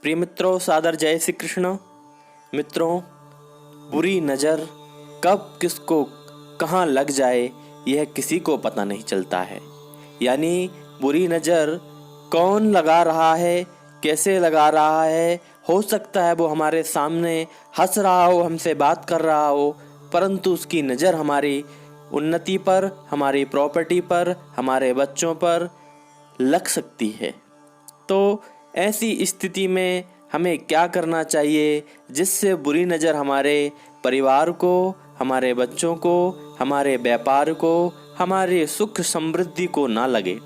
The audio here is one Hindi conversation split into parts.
प्रिय मित्रों, सादर जय श्री कृष्ण। मित्रों, बुरी नज़र कब किसको कहाँ लग जाए यह किसी को पता नहीं चलता है। यानी बुरी नज़र कौन लगा रहा है, कैसे लगा रहा है। हो सकता है वो हमारे सामने हंस रहा हो, हमसे बात कर रहा हो, परंतु उसकी नज़र हमारी उन्नति पर, हमारी प्रॉपर्टी पर, हमारे बच्चों पर लग सकती है। तो ऐसी स्थिति में हमें क्या करना चाहिए जिससे बुरी नज़र हमारे परिवार को, हमारे बच्चों को, हमारे व्यापार को, हमारे सुख समृद्धि को ना लगे।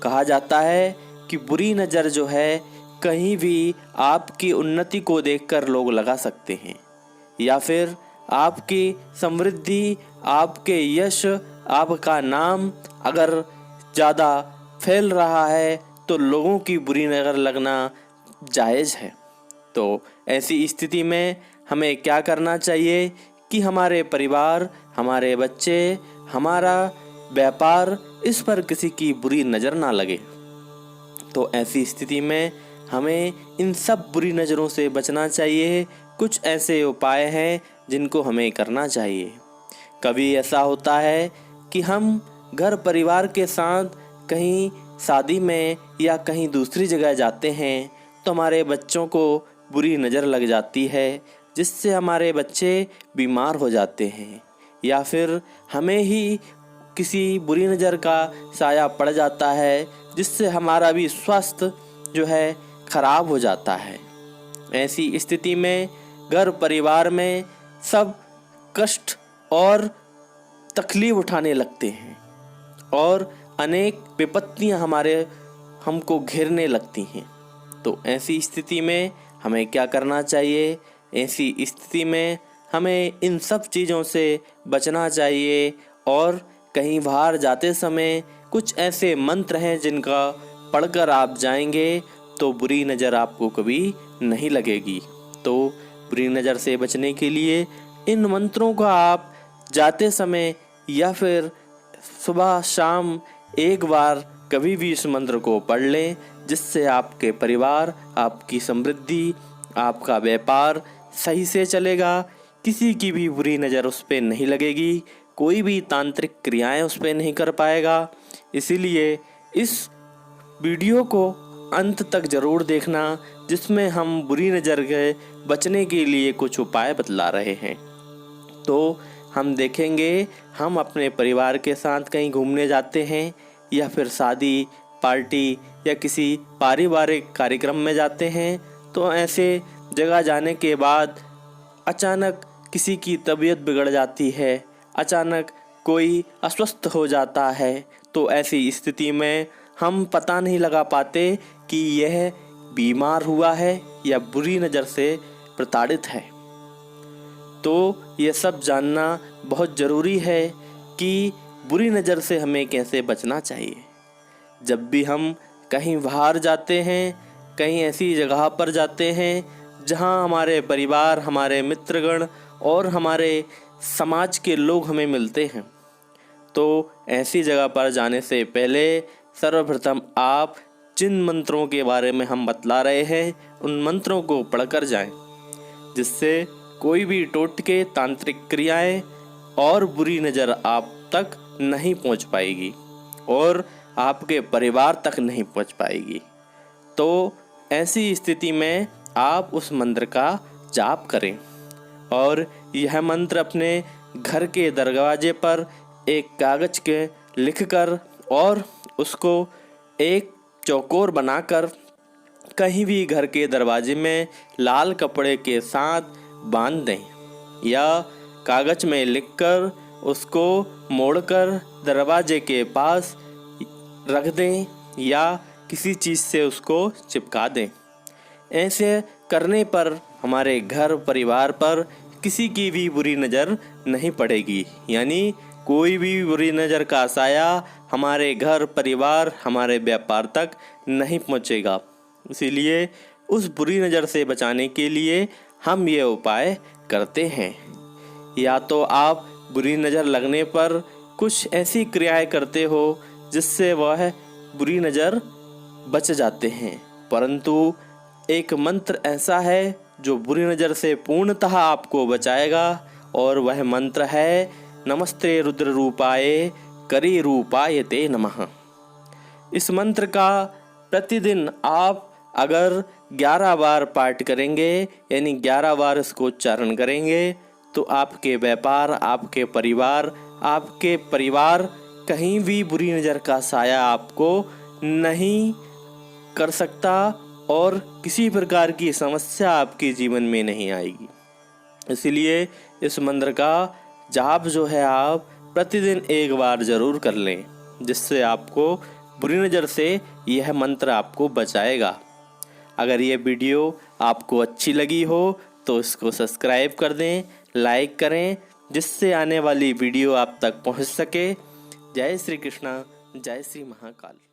कहा जाता है कि बुरी नज़र जो है कहीं भी आपकी उन्नति को देखकर लोग लगा सकते हैं, या फिर आपकी समृद्धि, आपके यश, आपका नाम अगर ज़्यादा फैल रहा है तो लोगों की बुरी नज़र लगना जायज़ है। तो ऐसी स्थिति में हमें क्या करना चाहिए कि हमारे परिवार, हमारे बच्चे, हमारा व्यापार, इस पर किसी की बुरी नज़र ना लगे। तो ऐसी स्थिति में हमें इन सब बुरी नज़रों से बचना चाहिए। कुछ ऐसे उपाय हैं जिनको हमें करना चाहिए। कभी ऐसा होता है कि हम घर परिवार के साथ कहीं शादी में या कहीं दूसरी जगह जाते हैं तो हमारे बच्चों को बुरी नज़र लग जाती है, जिससे हमारे बच्चे बीमार हो जाते हैं, या फिर हमें ही किसी बुरी नज़र का साया पड़ जाता है, जिससे हमारा भी स्वास्थ्य जो है खराब हो जाता है। ऐसी स्थिति में घर परिवार में सब कष्ट और तकलीफ उठाने लगते हैं और अनेक विपत्तियां हमको घेरने लगती हैं। तो ऐसी स्थिति में हमें क्या करना चाहिए? ऐसी स्थिति में हमें इन सब चीज़ों से बचना चाहिए और कहीं बाहर जाते समय कुछ ऐसे मंत्र हैं जिनका पढ़कर आप जाएंगे तो बुरी नज़र आपको कभी नहीं लगेगी। तो बुरी नज़र से बचने के लिए इन मंत्रों का आप जाते समय या फिर सुबह शाम एक बार कभी भी इस मंत्र को पढ़ लें, जिससे आपके परिवार, आपकी समृद्धि, आपका व्यापार सही से चलेगा। किसी की भी बुरी नज़र उस पर नहीं लगेगी, कोई भी तांत्रिक क्रियाएं उस पर नहीं कर पाएगा। इसीलिए इस वीडियो को अंत तक ज़रूर देखना, जिसमें हम बुरी नज़र के बचने के लिए कुछ उपाय बतला रहे हैं। तो हम देखेंगे, हम अपने परिवार के साथ कहीं घूमने जाते हैं या फिर शादी, पार्टी या किसी पारिवारिक कार्यक्रम में जाते हैं, तो ऐसे जगह जाने के बाद अचानक किसी की तबीयत बिगड़ जाती है, अचानक कोई अस्वस्थ हो जाता है। तो ऐसी स्थिति में हम पता नहीं लगा पाते कि यह बीमार हुआ है या बुरी नज़र से प्रताड़ित है। तो ये सब जानना बहुत ज़रूरी है कि बुरी नज़र से हमें कैसे बचना चाहिए। जब भी हम कहीं बाहर जाते हैं, कहीं ऐसी जगह पर जाते हैं जहां हमारे परिवार, हमारे मित्रगण और हमारे समाज के लोग हमें मिलते हैं, तो ऐसी जगह पर जाने से पहले सर्वप्रथम आप जिन मंत्रों के बारे में हम बतला रहे हैं उन मंत्रों को पढ़कर जाएं, जिससे कोई भी टोटके, तांत्रिक क्रियाएं और बुरी नज़र आप तक नहीं पहुंच पाएगी और आपके परिवार तक नहीं पहुंच पाएगी। तो ऐसी स्थिति में आप उस मंत्र का जाप करें और यह मंत्र अपने घर के दरवाजे पर एक कागज के लिखकर और उसको एक चौकोर बनाकर कहीं भी घर के दरवाजे में लाल कपड़े के साथ बांध दें, या कागज में लिखकर उसको मोड़कर दरवाजे के पास रख दें या किसी चीज़ से उसको चिपका दें। ऐसे करने पर हमारे घर परिवार पर किसी की भी बुरी नज़र नहीं पड़ेगी, यानी कोई भी बुरी नज़र का साया हमारे घर परिवार, हमारे व्यापार तक नहीं पहुंचेगा। इसीलिए उस बुरी नज़र से बचाने के लिए हम ये उपाय करते हैं। या तो आप बुरी नज़र लगने पर कुछ ऐसी क्रियाएं करते हो जिससे वह बुरी नज़र बच जाते हैं, परंतु एक मंत्र ऐसा है जो बुरी नज़र से पूर्णतः आपको बचाएगा, और वह मंत्र है नमस्ते रुद्र रूपाय करी रूपाय ते नमः। इस मंत्र का प्रतिदिन आप अगर 11 बार पाठ करेंगे, यानी 11 बार इसको उच्चारण करेंगे, तो आपके व्यापार, आपके परिवार कहीं भी बुरी नज़र का साया आपको नहीं कर सकता और किसी प्रकार की समस्या आपके जीवन में नहीं आएगी। इसलिए इस मंत्र का जाप जो है आप प्रतिदिन 1 बार ज़रूर कर लें, जिससे आपको बुरी नज़र से यह मंत्र आपको बचाएगा। अगर यह वीडियो आपको अच्छी लगी हो तो इसको सब्सक्राइब कर दें, लाइक करें, जिससे आने वाली वीडियो आप तक पहुंच सके। जय श्री कृष्णा, जय श्री महाकाल।